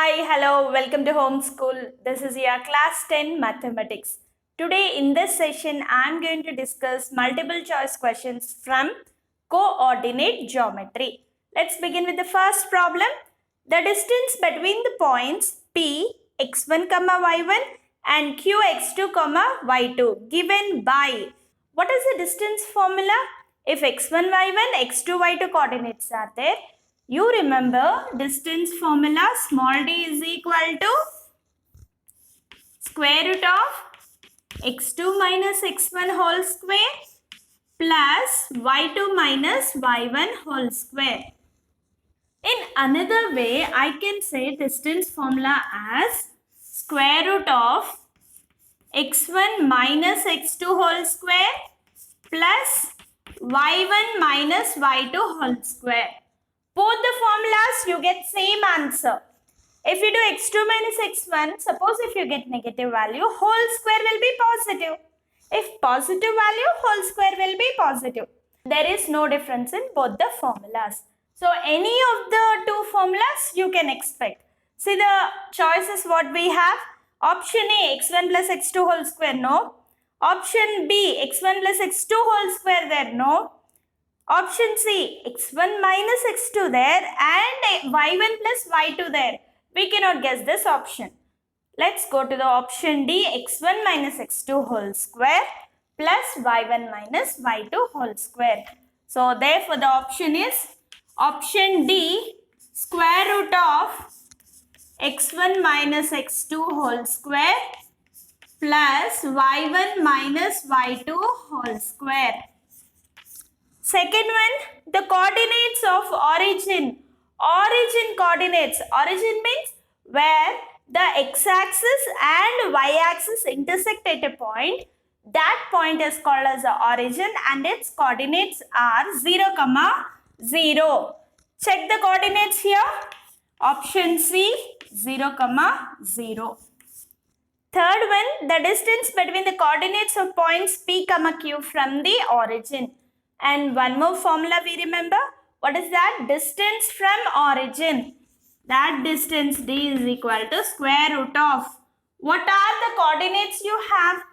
Hi, hello, welcome to Homeschool. This is your class 10 mathematics. Today in this session, I am going to discuss multiple choice questions from coordinate geometry. Let's begin with the first problem. The distance between the points P, x1, y1 and q, x2, y2 given by. What is the distance formula? If x1, y1, x2, y2 coordinates are there, you remember distance formula small d is equal to square root of x2 minus x1 whole square plus y2 minus y1 whole square. In another way, I can say distance formula as square root of x1 minus x2 whole square plus y1 minus y2 whole square. Both the formulas you get same answer. If you do x2 minus x1, suppose if you get negative value, whole square will be positive. If positive value, whole square will be positive. There is no difference in both the formulas. So any of the two formulas you can expect. See the choices what we have. Option A, x1 plus x2 whole square, no. Option B, x1 plus x2 whole square there, no. Option C, x1 minus x2 there and y1 plus y2 there. We cannot guess this option. Let's go to the option D, x1 minus x2 whole square plus y1 minus y2 whole square. So therefore the option is option D, square root of x1 minus x2 whole square plus y1 minus y2 whole square. Second one, the coordinates of origin. Origin coordinates. Origin means where the x-axis and y-axis intersect at a point. That point is called as the origin and its coordinates are 0, 0. Check the coordinates here. Option C, 0, 0. Third one, the distance between the coordinates of points P, Q from the origin. And one more formula we remember. What is that? Distance from origin. That distance D is equal to square root of. What are the coordinates you have?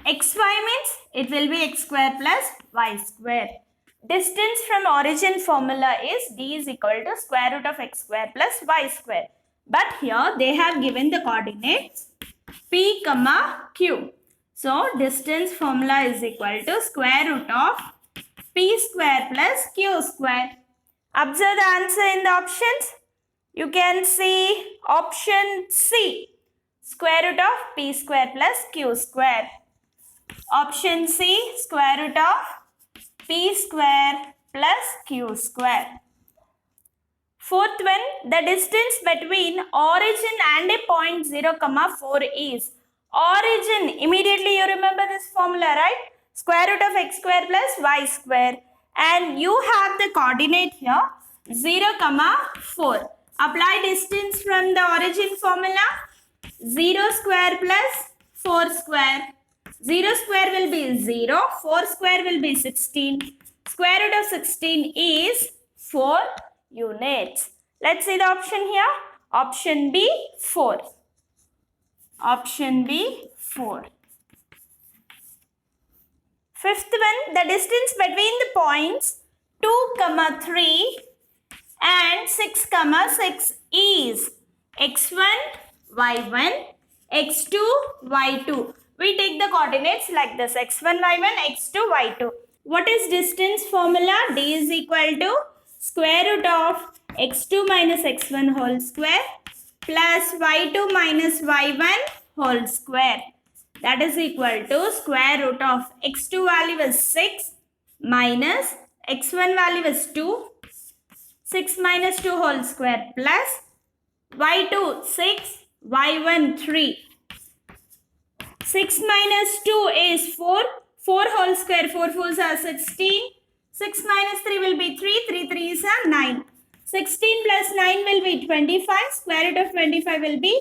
XY means it will be x square plus y square. Distance from origin formula is D is equal to square root of x square plus y square. But here they have given the coordinates P, Q. So distance formula is equal to square root of P square plus Q square. Observe the answer in the options. You can see option C, square root of P square plus Q square. Option C, square root of P square plus Q square. Fourth one, the distance between origin and a point 0, 4 is. Origin, immediately you remember this formula, right? Square root of x square plus y square. And you have the coordinate here, 0, 4. Apply distance from the origin formula, 0 square plus 4 square. 0 square will be 0, 4 square will be 16. Square root of 16 is 4 units. Let's see the option here. Option B, 4. Option B, 4. Fifth one, the distance between the points 2, 3 and 6, 6 is x1, y1, x2, y2. We take the coordinates like this, x1, y1, x2, y2. What is distance formula? D is equal to square root of x2 minus x1 whole square plus y2 minus y1 whole square. That is equal to square root of x2 value is 6 minus x1 value is 2. 6 minus 2 whole square plus y2 6, y1 3. 6 minus 2 is 4. 4 whole square, 4 4s are 16. 6 minus 3 will be 3. 3 3s are 9. 16 plus 9 will be 25. Square root of 25 will be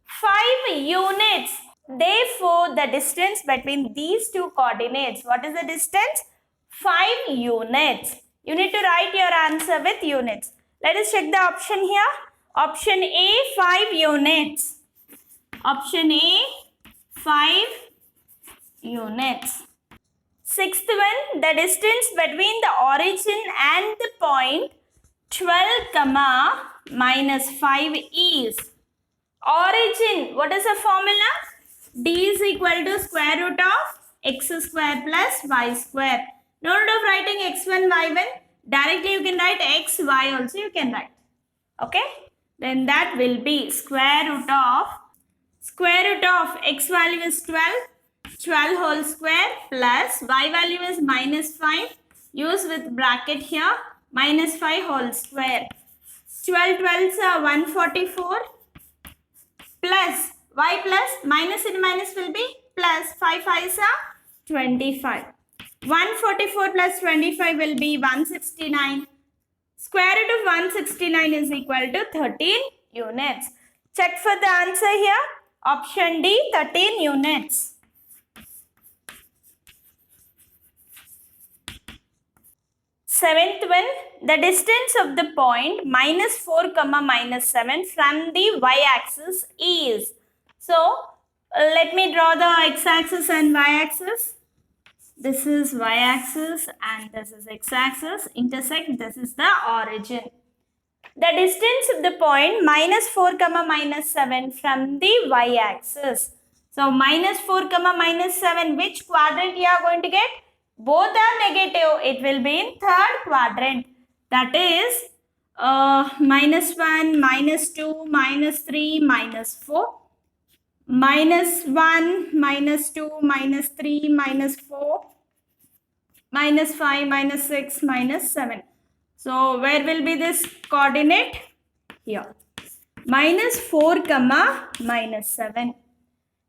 5 units. Therefore, the distance between these two coordinates, what is the distance? 5 units. You need to write your answer with units. Let us check the option here. Option A, 5 units. Option A, 5 units. Sixth one, the distance between the origin and the point 12 comma minus 5 is. Origin, what is the formula? D is equal to square root of x square plus y square. No need of writing x1, y1. Directly you can write x, y also you can write. Okay? Then that will be square root of x value is 12 whole square plus y value is minus 5. Use with bracket here, minus 5 whole square. 12 12s are 144 plus y plus minus and minus will be plus 5 5s are 25. 144 plus 25 will be 169. Square root of 169 is equal to 13 units. Check for the answer here. Option D, 13 units. Seventh one, the distance of the point minus 4 comma minus 7 from the y-axis is. So, let me draw the x-axis and y-axis. This is y-axis and this is x-axis. Intersect, this is the origin. The distance of the point minus 4 comma minus 7 from the y-axis. So, minus 4 comma minus 7, which quadrant you are going to get? Both are negative. It will be in third quadrant. That is minus 1, minus 2, minus 3, minus 4. Minus 1, minus 2, minus 3, minus 4. Minus 5, minus 6, minus 7. So, where will be this coordinate? Here. Minus 4 comma minus 7.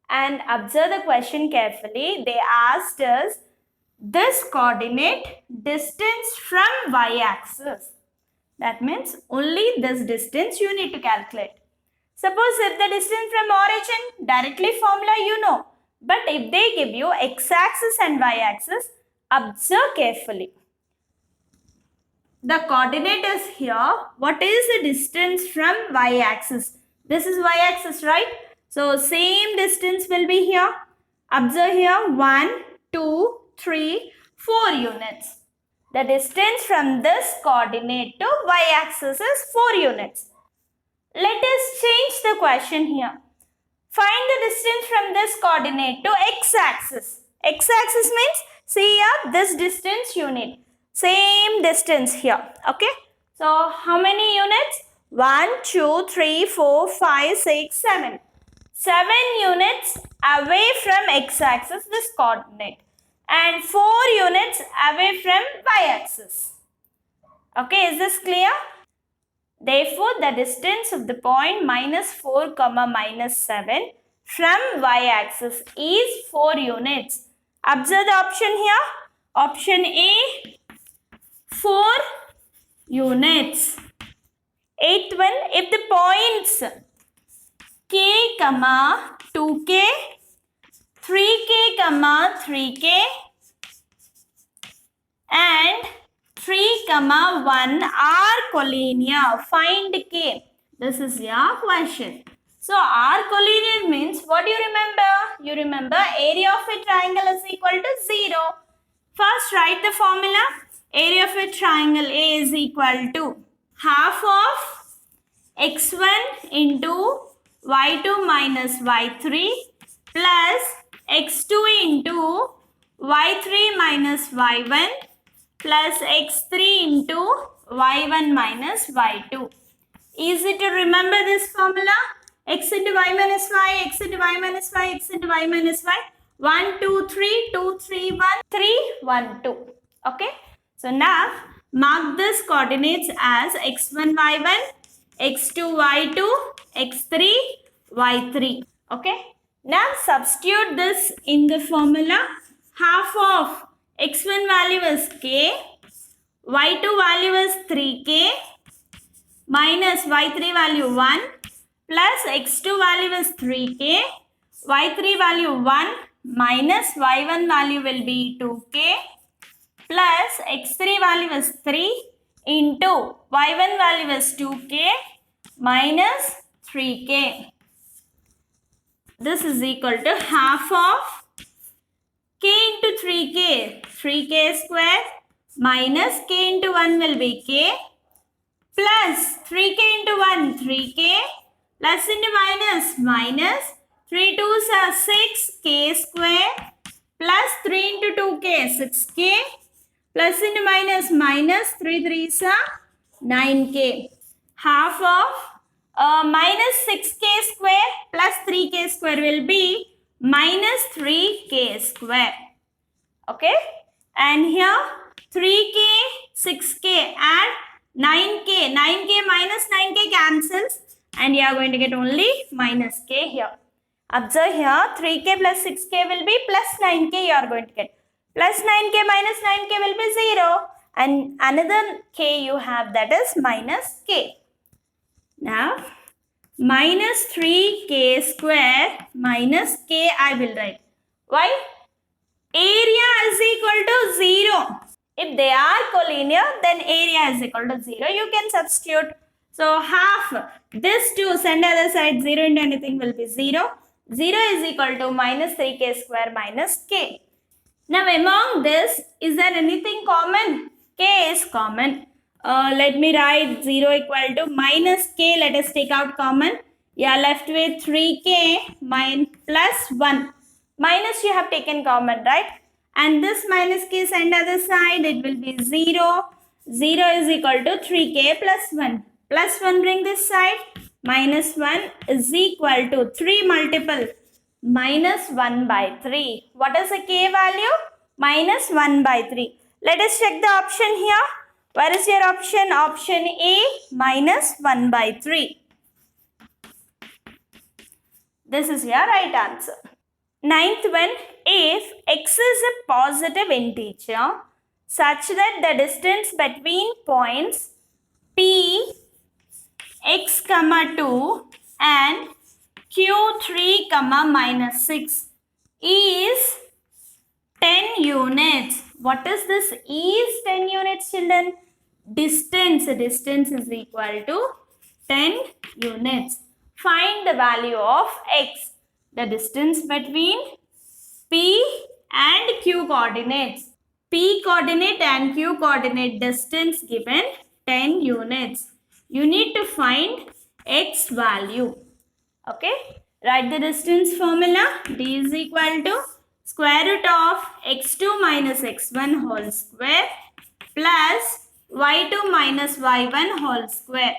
And observe the question carefully. They asked us this coordinate distance from y-axis. That means only this distance you need to calculate. Suppose if the distance from origin, directly formula you know. But if they give you x-axis and y-axis, observe carefully. The coordinate is here. What is the distance from y-axis? This is y-axis, right? So, same distance will be here. Observe here 1, 2, 3, 4 units. The distance from this coordinate to y-axis is 4 units. Let us change the question here. Find the distance from this coordinate to x-axis. X-axis means, see here, this distance you need. Same distance here. Okay. So, how many units? 1, 2, 3, 4, 5, 6, 7. 7 units away from x-axis, this coordinate. And 4 units away from y-axis. Okay, is this clear? Therefore, the distance of the point minus 4 comma minus 7 from y-axis is 4 units. Observe the option here. Option A, 4 units. Eighth one, if the points k comma 2k, 3k comma 3k and 3 comma 1 are collinear. Find k. This is your question. So, are collinear means what do you remember? You remember area of a triangle is equal to 0. First write the formula. Area of a triangle A is equal to half of x1 into y2 minus y3 plus x2 into y3 minus y1 plus x3 into y1 minus y2. Easy to remember this formula. X into y minus y, x into y minus y, x into y minus y. 1, 2, 3, 2, 3, 1, 3, 1, 2. Okay. So now mark this coordinates as x1, y1, x2, y2, x3, y3. Okay. Now substitute this in the formula. Half of x1 value is k, y2 value is 3k, minus y3 value 1, plus x2 value is 3k, y3 value 1, minus y1 value will be 2k, plus x3 value is 3 into y1 value is 2k, minus 3k. This is equal to half of k into 3k, 3k square minus k into 1 will be k plus 3k into 1, 3k plus into minus, minus 3 2s are 6k square plus 3 into 2k, 6k plus into minus, minus 3 3s are 9k. Half of minus 6k square plus 3k square will be minus 3k square. Okay, and here 3k, 6k, add 9k, 9k minus 9k cancels and you are going to get only minus k here. Observe here, 3k plus 6k will be plus 9k you are going to get. Plus 9k minus 9k will be 0 and another k you have, that is minus k. Now minus 3k square minus k I will write. Why? Area is equal to 0. If they are collinear, then area is equal to 0. You can substitute. So half, this 2, send other side 0 into anything will be 0. 0 is equal to minus 3k square minus k. Now among this, is there anything common? K is common. Let me write 0 equal to minus k. Let us take out common. You are left with 3k plus 1. Minus you have taken common, right? And this minus k send other side, it will be 0. 0 is equal to 3k plus 1. Plus 1 bring this side. Minus 1 is equal to 3 multiple. Minus 1 by 3. What is the k value? Minus 1 by 3. Let us check the option here. Where is your option? Option A, minus 1 by 3. This is your right answer. Ninth one, if x is a positive integer such that the distance between points P, x, 2 and Q3, minus 6 is 10 units. What is this? Is 10 units, children? Distance is equal to 10 units. Find the value of x. The distance between P and Q coordinates. P coordinate and Q coordinate distance given 10 units. You need to find x value. Okay. Write the distance formula. D is equal to square root of x2 minus x1 whole square plus y2 minus y1 whole square.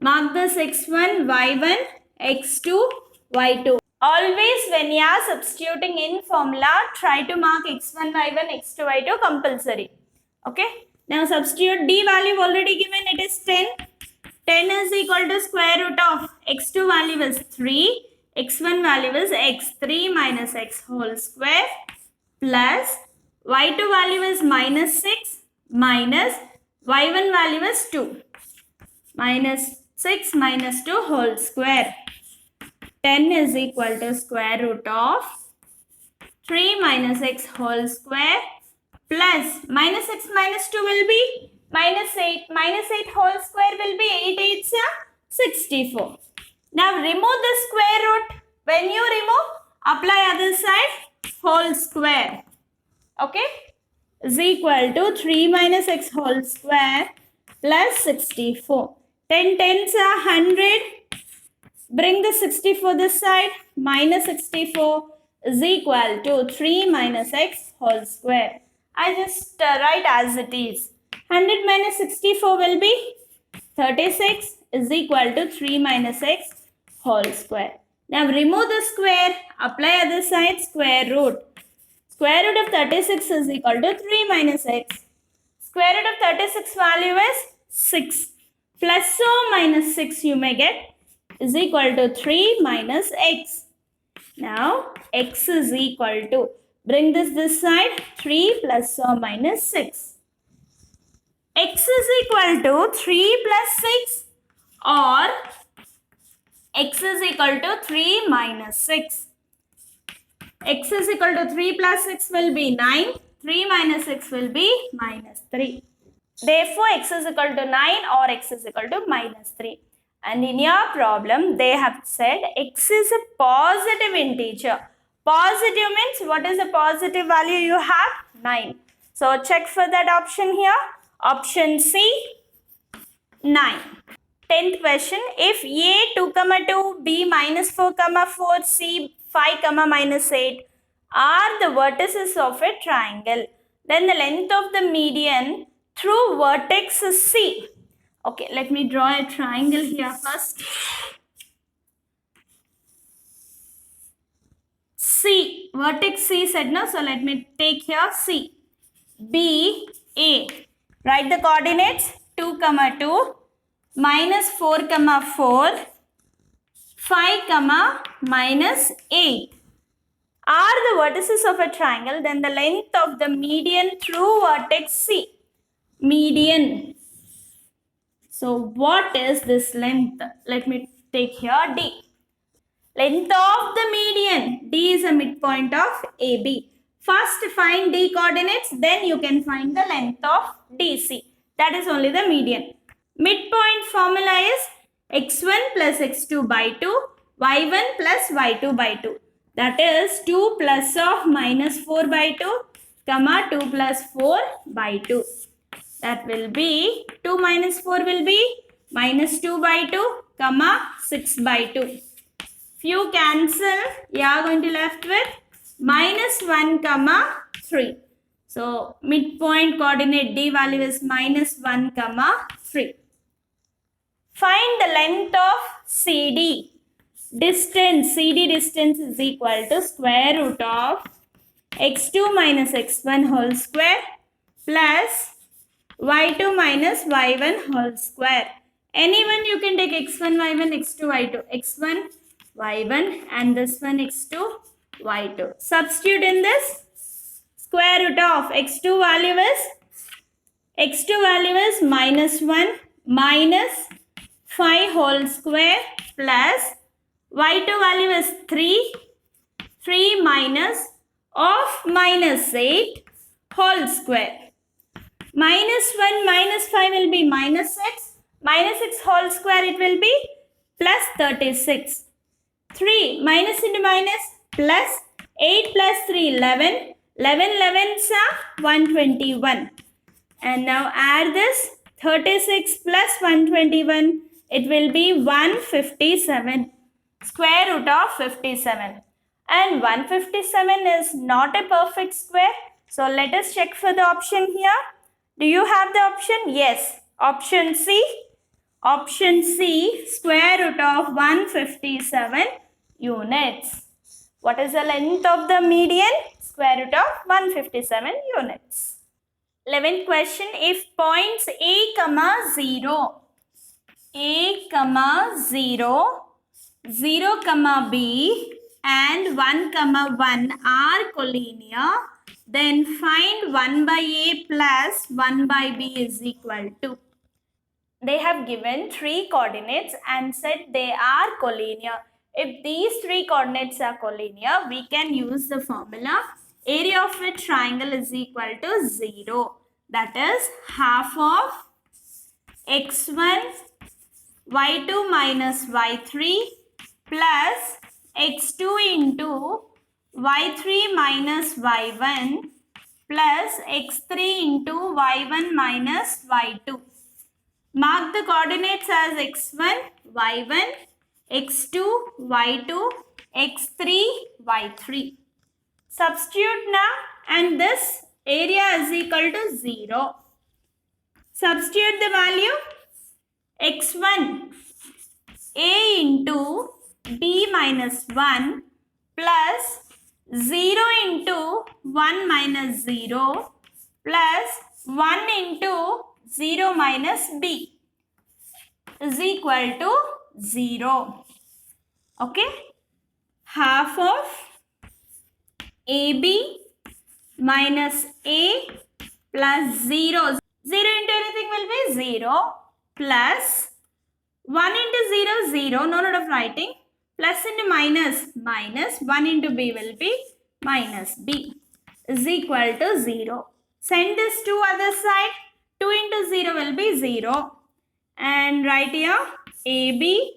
Mark this x1, y1, x2, y2. Always when you are substituting in formula, try to mark x1, y1, x2, y2 compulsory. Okay. Now substitute. D value already given, it is 10. 10 is equal to square root of x2 value is 3. x1 value is x3 minus x whole square plus y2 value is minus 6 minus y1 value is 2. Minus 6 minus 2 whole square. 10 is equal to square root of 3 minus x whole square plus minus 6 minus 2 will be minus 8. Minus 8 whole square will be 8 8s are 64. Now remove the square root. When you remove, apply other side whole square. Okay. Is equal to 3 minus x whole square plus 64. 10 10s are 100. Bring the 64 this side. Minus 64 is equal to 3 minus x whole square. I just write as it is. 100 minus 64 will be 36 is equal to 3 minus x whole square. Now remove the square. Apply other side square root. Square root of 36 is equal to 3 minus x. Square root of 36 value is 6. Plus or minus 6 you may get is equal to 3 minus x. Now x is equal to, bring this side, 3 plus or minus 6. X is equal to 3 plus 6 or x is equal to 3 minus 6. X is equal to 3 plus 6 will be 9. 3 minus 6 will be minus 3. Therefore, x is equal to 9 or x is equal to minus 3. And in your problem, they have said x is a positive integer. Positive means what is the positive value you have? 9. So check for that option here. Option C, 9. 10th question. If A 2, 2, B minus 4, 4, C 5, minus 8 are the vertices of a triangle, then the length of the median through vertex is C. Okay, let me draw a triangle here first. C, vertex C said no, so let me take here C. B, A. Write the coordinates 2, 2, minus 4, 4, 5, minus 8 are the vertices of a triangle, then the length of the median through vertex C. Median. So what is this length? Let me take here D. Length of the median. D is a midpoint of AB. First find D coordinates, then you can find the length of DC. That is only the median. Midpoint formula is x1 plus x2 by 2, y1 plus y2 by 2. That is 2 plus of minus 4 by 2, 2 plus 4 by 2. That will be 2 minus 4 will be minus 2 by 2, 6 by 2. Few cancel, you are going to left with minus 1, 3. So midpoint coordinate D value is minus 1, 3. Find the length of CD. Distance, CD distance is equal to square root of x2 minus x1 whole square plus y2 minus y1 whole square. Anyone you can take x1, y1, x2, y2. x1, y1 and this one x2, y2. Substitute in this. Square root of x2 value is minus 1 minus 5 whole square plus y2 value is 3 minus of minus 8 whole square. Minus 1 minus 5 will be minus 6. Minus 6 whole square it will be plus 36. 3 minus into minus plus 8 plus 3 11. 11 11s are 121. And now add this 36 plus 121. It will be 157. Square root of 57. And 157 is not a perfect square. So let us check for the option here. Do you have the option? Yes. Option C. Option C, square root of 157 units. What is the length of the median? Square root of 157 units. 11th question. If points A, 0, 0, B and 1, 1 are collinear, then find 1 by A plus 1 by B is equal to. They have given 3 coordinates and said they are collinear. If these 3 coordinates are collinear, we can use the formula area of a triangle is equal to 0. That is half of x1 y2 minus y3 plus x2 into y3 minus y1 plus x3 into y1 minus y2. Mark the coordinates as x1, y1, x2, y2, x3, y3. Substitute now and this area is equal to 0. Substitute the value x1 a into b minus 1 plus 0 into 1 minus 0 plus 1 into 0 minus b is equal to 0. Okay. Half of AB minus A plus 0. 0 into anything will be 0 plus 1 into 0, 0. No need of writing. Plus into minus, minus 1 into B will be minus B is equal to 0. Send this to other side. 2 into 0 will be 0. And right here AB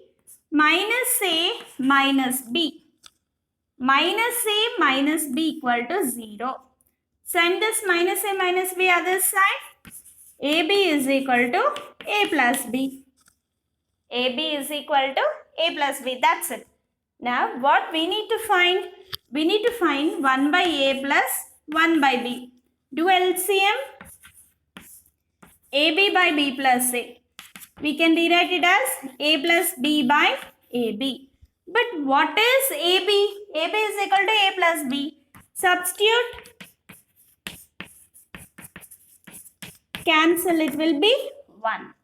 minus A minus B. Minus A minus B equal to 0. Send this minus A minus B other side. AB is equal to A plus B. AB is equal to A plus B. That's it. Now what we need to find? We need to find 1 by A plus 1 by B. Do LCM. AB by B plus A. We can rewrite it as A plus B by AB. But what is AB? AB is equal to A plus B. Substitute. Cancel, it will be 1.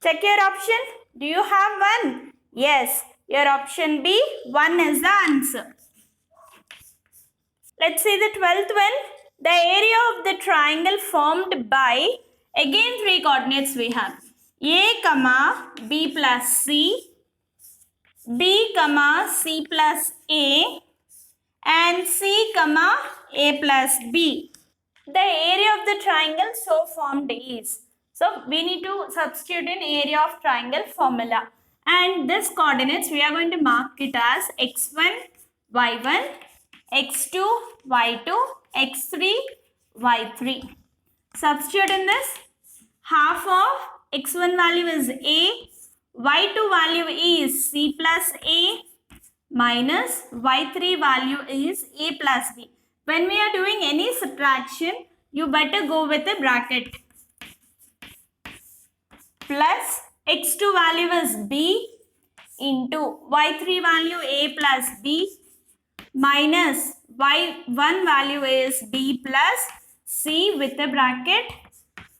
Check your option. Do you have 1? Yes. Your option B, 1 is the answer. Let's see the 12th one. The area of the triangle formed by, again 3 coordinates we have. A comma B plus C, B comma C plus A, and C comma A plus B. The area of the triangle so formed is. So we need to substitute in area of triangle formula. And this coordinates we are going to mark it as x1, y1, x2, y2, x3, y3. Substitute in this. Half of x1 value is A, y2 value is C plus A, minus y3 value is A plus B. When we are doing any subtraction, you better go with a bracket. Plus x2 value is B into y3 value A plus B minus y1 value is B plus C with a bracket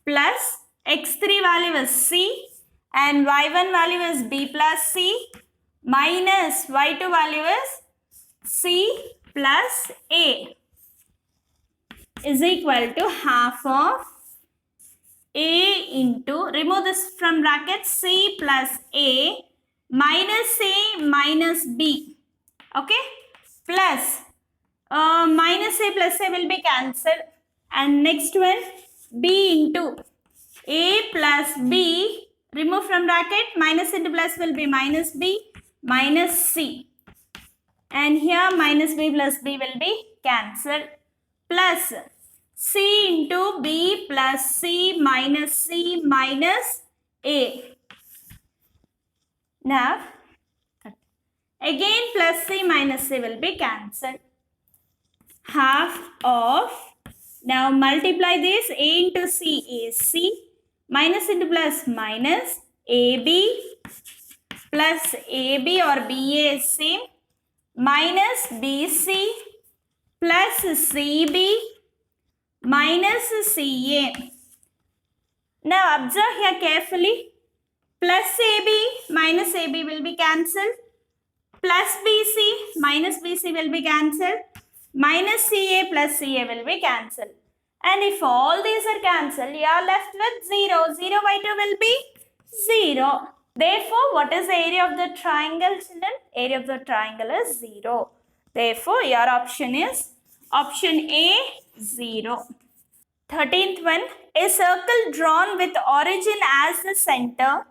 plus x3 value is C and y1 value is B plus C minus y2 value is C plus A is equal to half of A into, remove this from bracket, C plus A minus B, okay, plus minus A plus A will be cancelled, and next one B into A plus B, remove from bracket, minus into plus will be minus B minus C, and here minus B plus B will be cancelled, plus C into B plus C minus A. Now, again plus C minus C will be cancelled. Half of, now multiply this, A into C is C, minus into plus minus, AB plus AB or BA is same, minus BC plus CB minus CA. Now observe here carefully. Plus AB minus AB will be cancelled. Plus BC minus BC will be cancelled. Minus CA plus CA will be cancelled. And if all these are cancelled, you are left with 0. 0 by 2 will be 0. Therefore, what is the area of the triangle, children? Area of the triangle is 0. Therefore, your option is option A, 0. 13th one. A circle drawn with origin as the center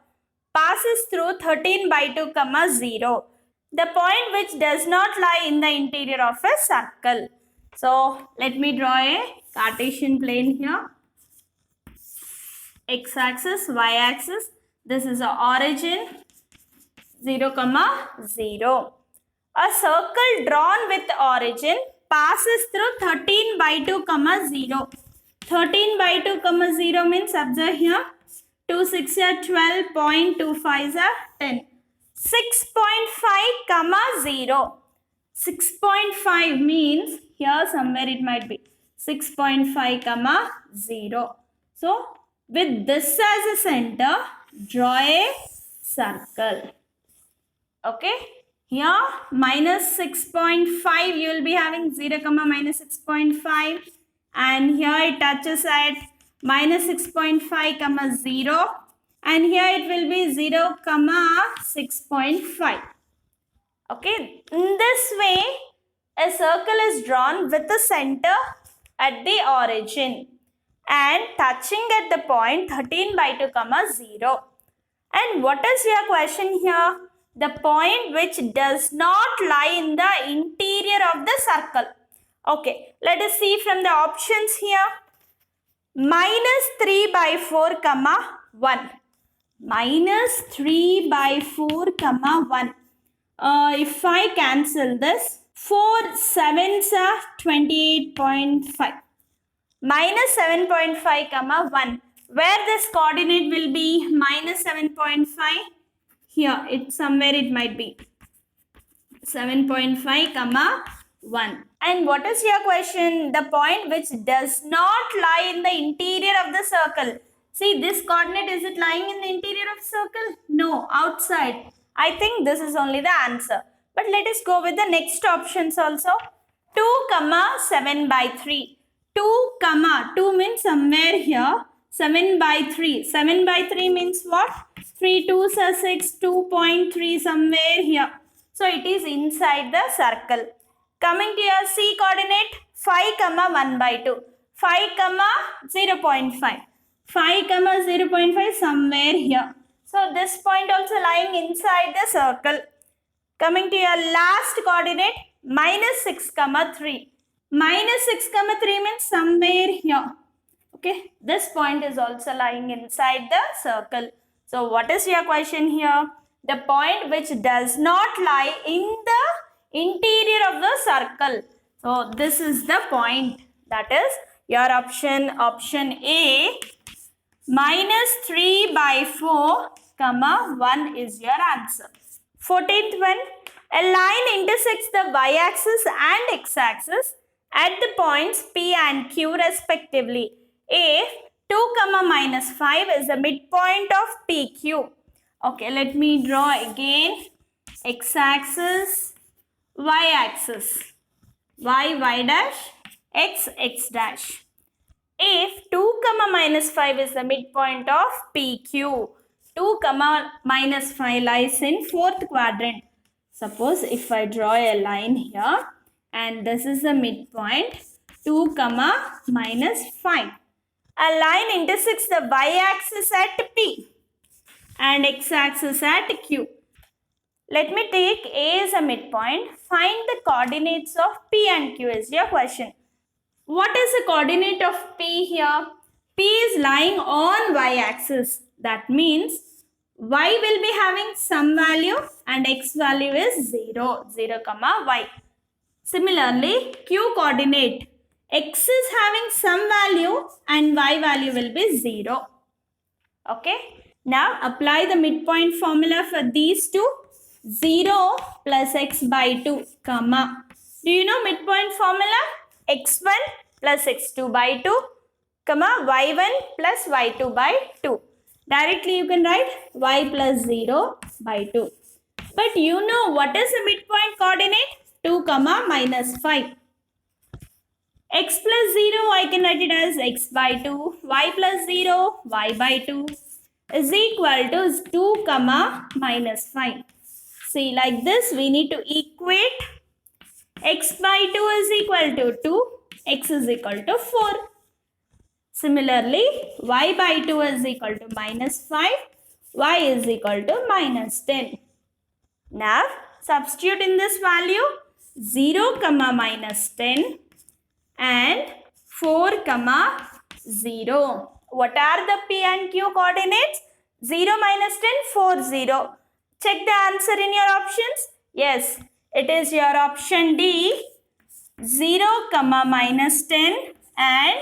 passes through 13 by 2, 0. The point which does not lie in the interior of a circle. So, let me draw a Cartesian plane here. X-axis, y-axis. This is the origin 0, 0. A circle drawn with origin passes through 13 by 2, 0. 13 by 2, 0 means, observe here, 2 6 are 12, 0.25 are 10. 6.5, 0. 6.5 means, here somewhere it might be 6.5, 0. So, with this as a center, draw a circle. Okay. Here, minus 6.5, you will be having 0, minus 6.5. And here it touches at minus 6.5, 0. And here it will be 0, 6.5. Okay. In this way, a circle is drawn with the center at the origin and touching at the point 13 by 2, 0. And what is your question here? The point which does not lie in the interior of the circle. Okay, let us see from the options here. Minus 3 by 4 comma 1. Minus 3 by 4 comma 1. If I cancel this, 4 7s are 28.5. Minus 7.5 comma 1. Where this coordinate will be minus 7.5? Here, somewhere it might be 7.5 comma 1. And what is your question? The point which does not lie in the interior of the circle. See, this coordinate, is it lying in the interior of circle? No, outside. I think this is only the answer. But let us go with the next options also. 2 comma 7 by 3. 2 comma 2 means somewhere here. 7 by 3. 7 by 3 means what? 3 2s are 6. 2.3 somewhere here. So it is inside the circle. Coming to your C coordinate, 5 comma 1 by 2. 5 comma 0.5. 5 comma 0.5 somewhere here. So this point also lying inside the circle. Coming to your last coordinate, minus 6 comma 3. Minus 6 comma 3 means somewhere here. Okay, this point is also lying inside the circle. So what is your question here? The point which does not lie in the interior of the circle. So this is the point. That is your option A. Minus 3 by 4 comma 1 is your answer. 14th one. A line intersects the y-axis and x-axis at the points P and Q respectively. If 2 comma minus 5 is the midpoint of PQ. Okay, let me draw again. X-axis, y-axis. Y dash, x dash. If 2 comma minus 5 is the midpoint of PQ, 2 comma minus 5 lies in 4th quadrant. Suppose if I draw a line here and this is the midpoint, 2 comma minus 5. A line intersects the y-axis at P and x-axis at Q. Let me take A as a midpoint. Find the coordinates of P and Q is your question. What is the coordinate of P here? P is lying on y-axis. That means y will be having some value and x value is 0, 0 comma y. Similarly, Q coordinate. X is having some value and y value will be 0. Okay. Now apply the midpoint formula for these two. 0 plus x by 2 comma. Do you know midpoint formula? x1 plus x2 by 2 comma y1 plus y2 by 2. Directly you can write y plus 0 by 2. But you know what is the midpoint coordinate? 2 comma minus 5. X plus 0 I can write it as x by 2. Y plus 0 y by 2 is equal to 2 comma minus 5. See, like this we need to equate. X by 2 is equal to 2. X is equal to 4. Similarly, y by 2 is equal to minus 5. Y is equal to minus 10. Now, substitute in this value 0 comma minus 10 and 4 comma 0. What are the P and Q coordinates? 0 minus 10, 4, 0. Check the answer in your options. Yes, it is your option D. 0 comma minus 10 and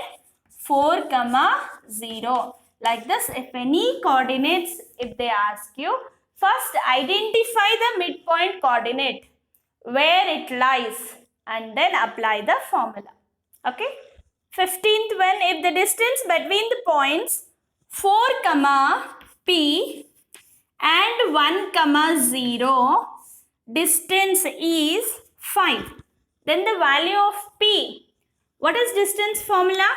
4 comma 0. Like this, if any coordinates, if they ask you, first identify the midpoint coordinate, where it lies, and then apply the formula. Okay. 15th one, if the distance between the points 4 comma P and 1 comma 0, distance is 5. Then the value of P. What is distance formula?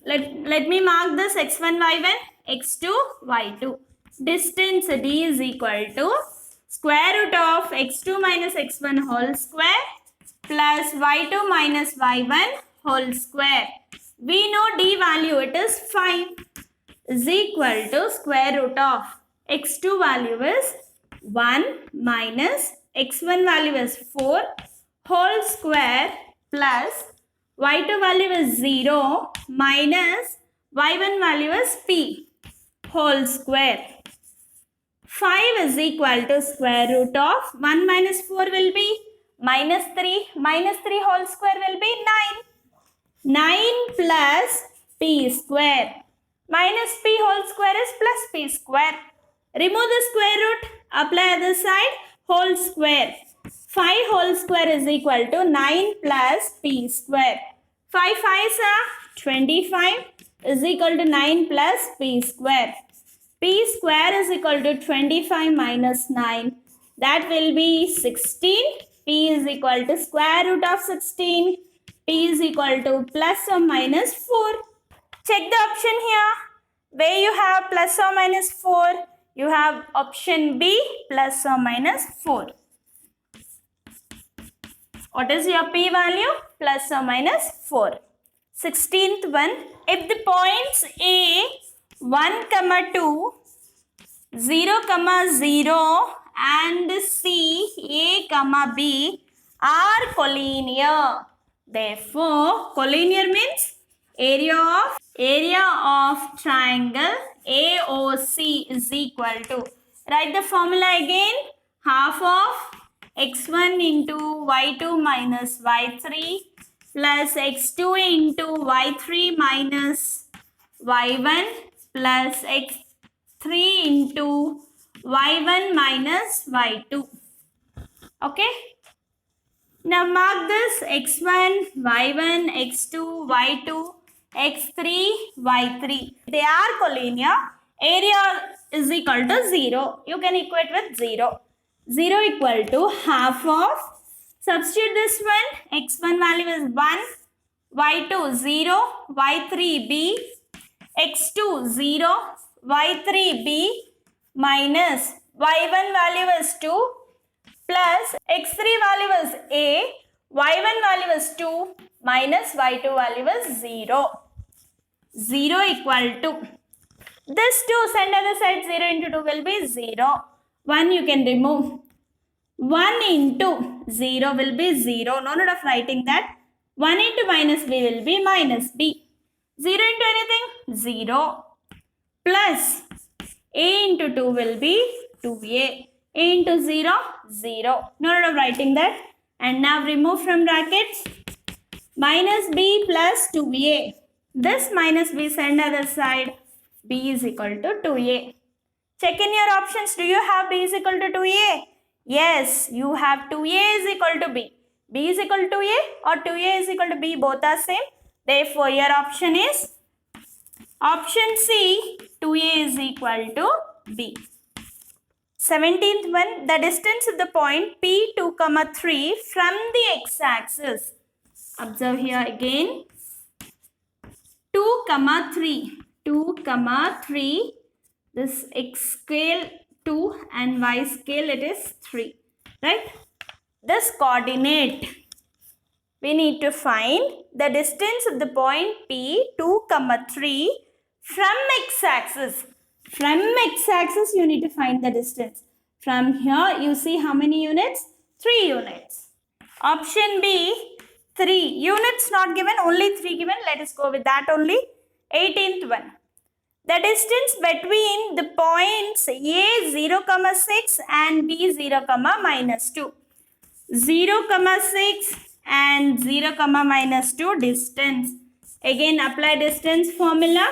Let me mark this x1, y1, x2, y2. Distance D is equal to square root of x2 minus x1 whole square plus y2 minus y1 whole square. We know D value, it is 5, is equal to square root of x2 value is 1 minus x1 value is 4 whole square plus y2 value is 0 minus y1 value is p whole square. 5 is equal to square root of 1 minus 4 will be minus 3. Minus 3 whole square will be 9. 9 plus p square. Minus p whole square is plus p square. Remove the square root. Apply other side. Whole square. 5 whole square is equal to 9 plus p square. 5 5s are 25 is equal to 9 plus p square. P square is equal to 25 minus 9. That will be 16. P is equal to square root of 16. P is equal to plus or minus 4. Check the option here. Where you have plus or minus 4, you have option B plus or minus 4. What is your P value? Plus or minus 4. 16th one. If the points A 1, 2, 0, 0 and C, A, B are collinear. Therefore, collinear means area of triangle AOC is equal to, write the formula again, half of x1 into y2 minus y3 plus x2 into y3 minus y1 plus x3 into y1 minus y2. Okay. Now mark this x1, y1, x2, y2, x3, y3. They are collinear. Area is equal to 0. You can equate with 0. 0 equal to half of, substitute this one, x1 value is 1, y2 0, y3 b, x2 0, y3 b minus y1 value is 2 plus x3 value is a, y1 value is 2 minus y2 value is 0. 0 equal to, this 2 send other side, 0 into 2 will be 0. 1 you can remove. 1 into 0 will be 0. No need of writing that. 1 into minus b will be minus b. 0 into anything? 0. Plus a into 2 will be 2a. A into 0, 0. No need of writing that. And now remove from brackets. Minus b plus 2a. This minus b send other side. B is equal to 2a. Check in your options. Do you have b is equal to 2a? Yes, you have 2a is equal to b. B is equal to a or 2a is equal to b. Both are same. Therefore, your option is option C. 2a is equal to b. 17th one. The distance of the point P2, 3 from the x-axis. Observe here again. 2, 3. 2, 3. This x scale 2 and y scale it is 3. Right? This coordinate, we need to find the distance of the point P2, 3 from x-axis. From x-axis you need to find the distance. From here you see how many units? 3 units. Option B, 3 units not given, only 3 given. Let us go with that only. 18th one. The distance between the points A 0, 6 and B 0, minus 2. 0, 6 and 0, minus 2 distance. Again apply distance formula.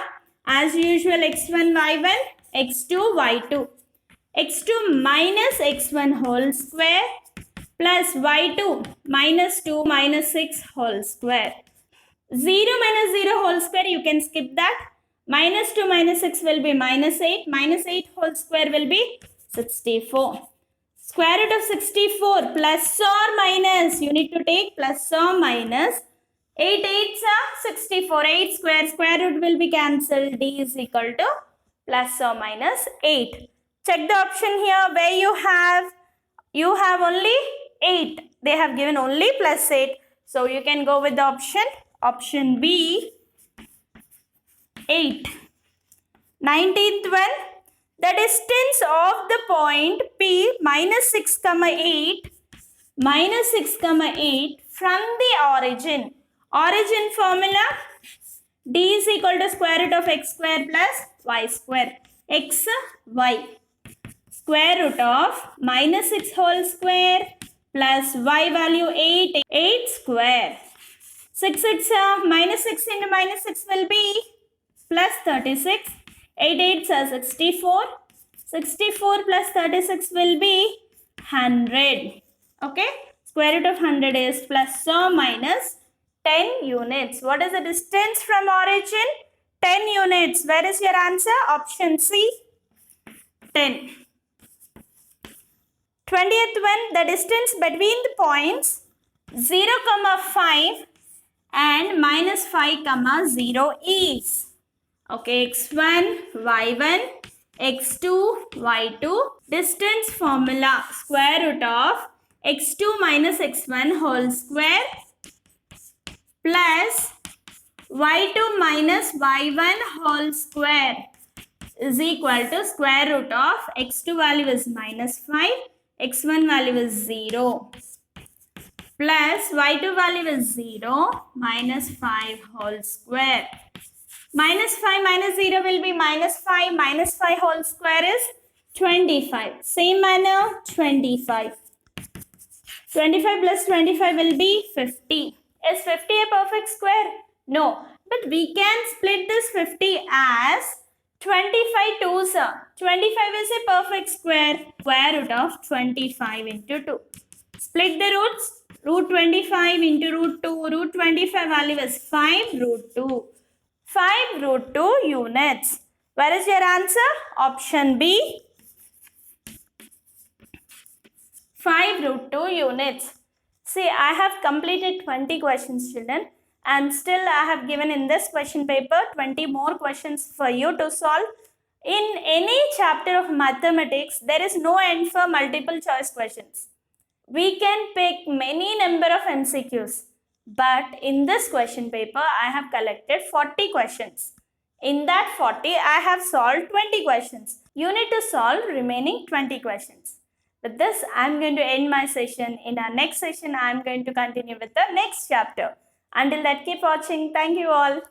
As usual, x1, y1, x2, y2. x2 minus x1 whole square plus y2 minus 2 minus 6 whole square. 0 minus 0 whole square, you can skip that. Minus 2 minus 6 will be minus 8. Minus 8 whole square will be 64. Square root of 64 plus or minus, you need to take plus or minus. 8 8s are 64. 8 square root will be cancelled. D is equal to plus or minus 8. Check the option here where you have only 8. They have given only plus 8. So you can go with the option B, 8. 19th one. The distance of the point P minus 6 comma 8 from the origin. Origin formula d is equal to square root of x square plus y square. X, y. Square root of minus 6 whole square plus y value 8 square. 6 into minus 6 will be plus 36. 8 8s are 64. 64 plus 36 will be 100. Okay. Square root of 100 is plus or minus 10 units. What is the distance from origin? 10 units. Where is your answer? Option C. 10. 20th one, the distance between the points 0, 5 and minus 5, 0 is. Okay, x1, y1, x2, y2. Distance formula, square root of x2 minus x1 whole square plus y2 minus y1 whole square is equal to square root of x2 value is minus 5, x1 value is 0 plus y2 value is 0 minus 5 whole square. Minus 5 minus 0 will be minus 5. Minus 5 whole square is 25. Same manner, 25. 25 plus 25 will be 50. Is 50 a perfect square? No. But we can split this 50 as 25 twos. 25 is a perfect square. Square root of 25 into 2. Split the roots. Root 25 into root 2. Root 25 value is 5 root 2. 5 root 2 units. Where is your answer? Option B. 5 root 2 units. See, I have completed 20 questions, children. And still I have given in this question paper 20 more questions for you to solve. In any chapter of mathematics, there is no end for multiple choice questions. We can pick many number of MCQs. But in this question paper, I have collected 40 questions. In that 40, I have solved 20 questions. You need to solve remaining 20 questions. With this, I am going to end my session. In our next session, I am going to continue with the next chapter. Until that, keep watching. Thank you all.